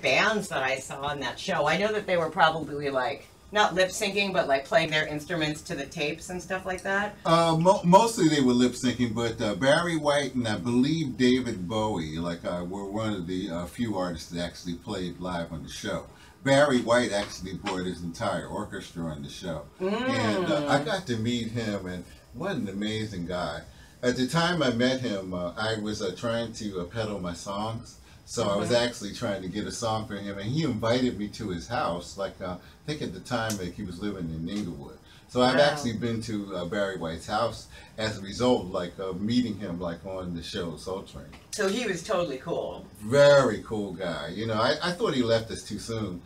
bands that I saw on that show. I know that they were probably like not lip syncing, but like playing their instruments to the tapes and stuff like that. Mostly they were lip syncing, but Barry White and I believe David Bowie were one of the few artists that actually played live on the show. Barry White actually brought his entire orchestra on the show, and I got to meet him, and what an amazing guy. At the time I met him, I was trying to peddle my songs. So I was actually trying to get a song for him, and he invited me to his house. I think at the time he was living in Inglewood. So I've actually been to Barry White's house as a result, of meeting him, on the show Soul Train. So he was totally cool. Very cool guy. I thought he left us too soon.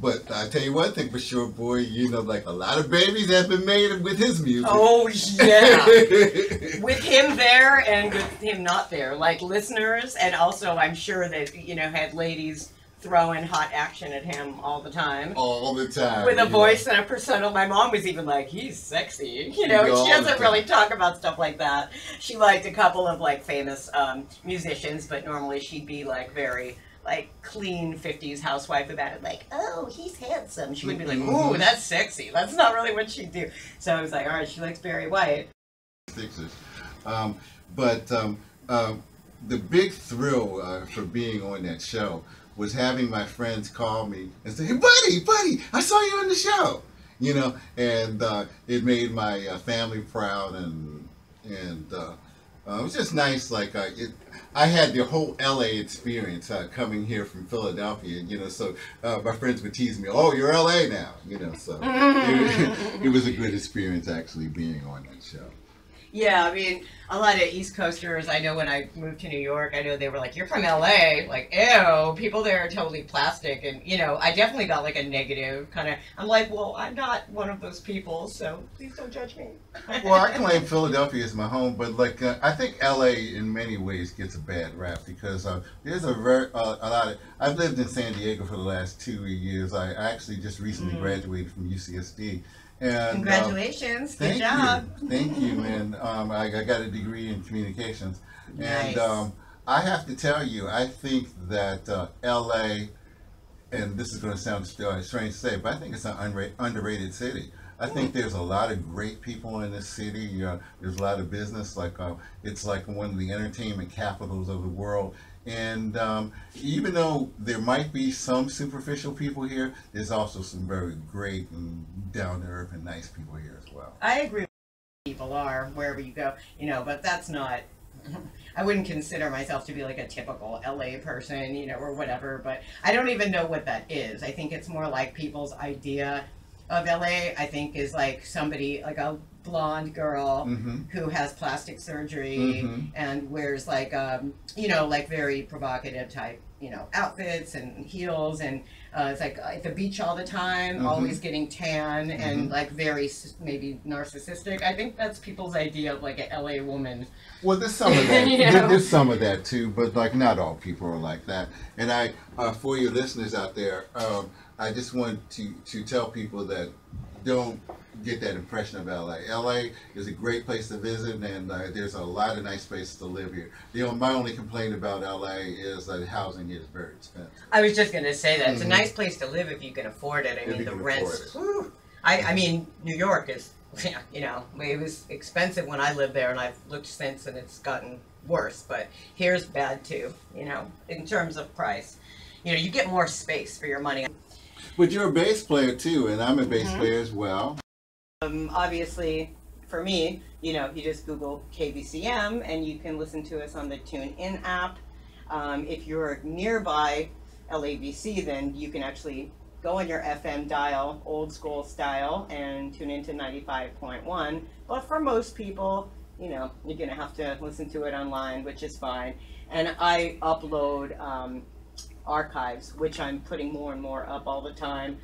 But I tell you one thing for sure, boy, a lot of babies have been made with his music. Oh, yeah. With him there and with him not there. Like listeners, and also I'm sure that, had ladies throwing hot action at him all the time. All the time. With a voice and a persona. My mom was even like, he's sexy. She doesn't really talk about stuff like that. She liked a couple of famous musicians, but normally she'd be very clean 50s housewife about it, oh, he's handsome. She would be like, ooh, that's sexy. That's not really what she'd do. So I was like, all right, she likes Barry White. The big thrill for being on that show was having my friends call me and say, hey, buddy, I saw you on the show. And it made my family proud, and it was just nice. I had the whole LA experience coming here from Philadelphia, so my friends would tease me, oh, you're LA now, so it was a good experience actually being on that show. Yeah, I mean, a lot of East Coasters, I know when I moved to New York, I know they were like, you're from LA, ew, people there are totally plastic, and, I definitely got a negative kind of, I'm like, well, I'm not one of those people, so please don't judge me. Well, I claim Philadelphia is my home, but I think LA in many ways gets a bad rap because there's a lot of, I've lived in San Diego for the last 2 years. I actually just recently graduated from UCSD. And, congratulations! Good job. Thank you, man. I got a degree in communications, nice. And I have to tell you, I think that LA, and this is going to sound strange to say, but I think it's an underrated city. I think there's a lot of great people in this city. There's a lot of business. It's like one of the entertainment capitals of the world. And even though there might be some superficial people here, there's also some very great and down-to-earth and nice people here as well. I agree with people are wherever you go, but that's not, I wouldn't consider myself to be a typical LA person, or whatever, but I don't even know what that is. I think it's more like people's idea of LA, I think, is somebody, a blonde girl who has plastic surgery and wears very provocative type outfits and heels, and it's at the beach all the time, always getting tan, and very maybe narcissistic. I think that's people's idea of an LA woman. Well, there's some of that. There's some of that too, but not all people are like that. And I, for your listeners out there, I just want to tell people that don't get that impression of LA. LA is a great place to visit, and there's a lot of nice places to live here. My only complaint about LA is that housing here is very expensive. I was just going to say that. It's a nice place to live if you can afford it. I mean, the rents. I mean, New York is, it was expensive when I lived there, and I've looked since, and it's gotten worse. But here's bad too, in terms of price. You get more space for your money. But you're a bass player too, and I'm a bass player as well. Obviously, for me, you just Google KBCM and you can listen to us on the TuneIn app. If you're nearby LABC, then you can actually go on your FM dial, old school style, and tune into 95.1. But for most people, you're going to have to listen to it online, which is fine. And I upload archives, which I'm putting more and more up all the time.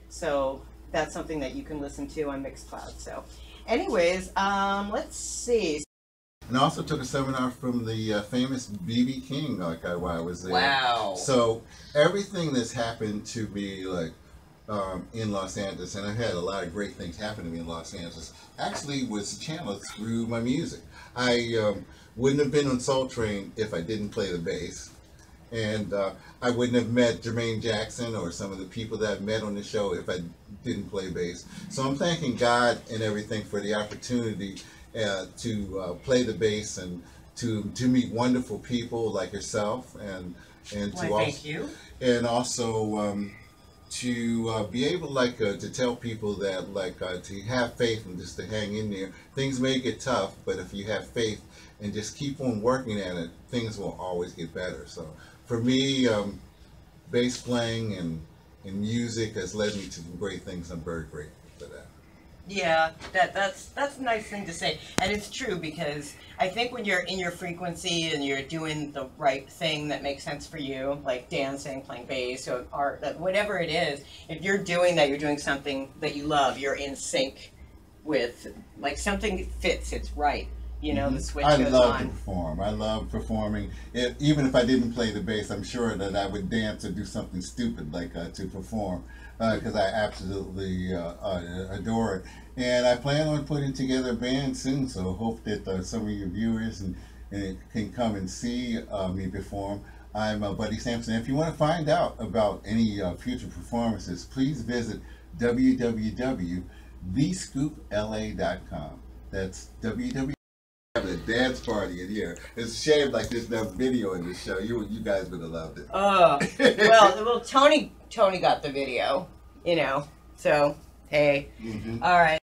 So that's something that you can listen to on Mixcloud. So anyways, let's see. And I also took a seminar from the famous B.B. King while I was there. Wow. So everything that's happened to me in Los Angeles, and I've had a lot of great things happen to me in Los Angeles, actually was channeled through my music. I wouldn't have been on Soul Train if I didn't play the bass. And I wouldn't have met Jermaine Jackson or some of the people that I've met on the show if I didn't play bass. So I'm thanking God and everything for the opportunity to play the bass and to meet wonderful people like yourself, and to Why, thank you. and also to be able to tell people that to have faith and just to hang in there. Things may get tough, but if you have faith and just keep on working at it, things will always get better. So for me, bass playing and music has led me to some great things. I'm very grateful for that. Yeah, that's a nice thing to say, and it's true, because I think when you're in your frequency and you're doing the right thing that makes sense for you, like dancing, playing bass, or art, whatever it is, if you're doing that, you're doing something that you love, you're in sync with, like, something fits, it's right. You know, the switch I goes love on. to perform. I love performing. Even if I didn't play the bass, I'm sure that I would dance or do something stupid to perform, because I absolutely adore it. And I plan on putting together a band soon, so hope that some of your viewers and can come and see me perform. I'm Buddy Sampson. If you want to find out about any future performances, please visit www.thescoopla.com. That's www. Having a dance party in here. It's a shame there's no video in this show. You guys would have loved it. Oh, well, Tony got the video, you know. So hey, all right.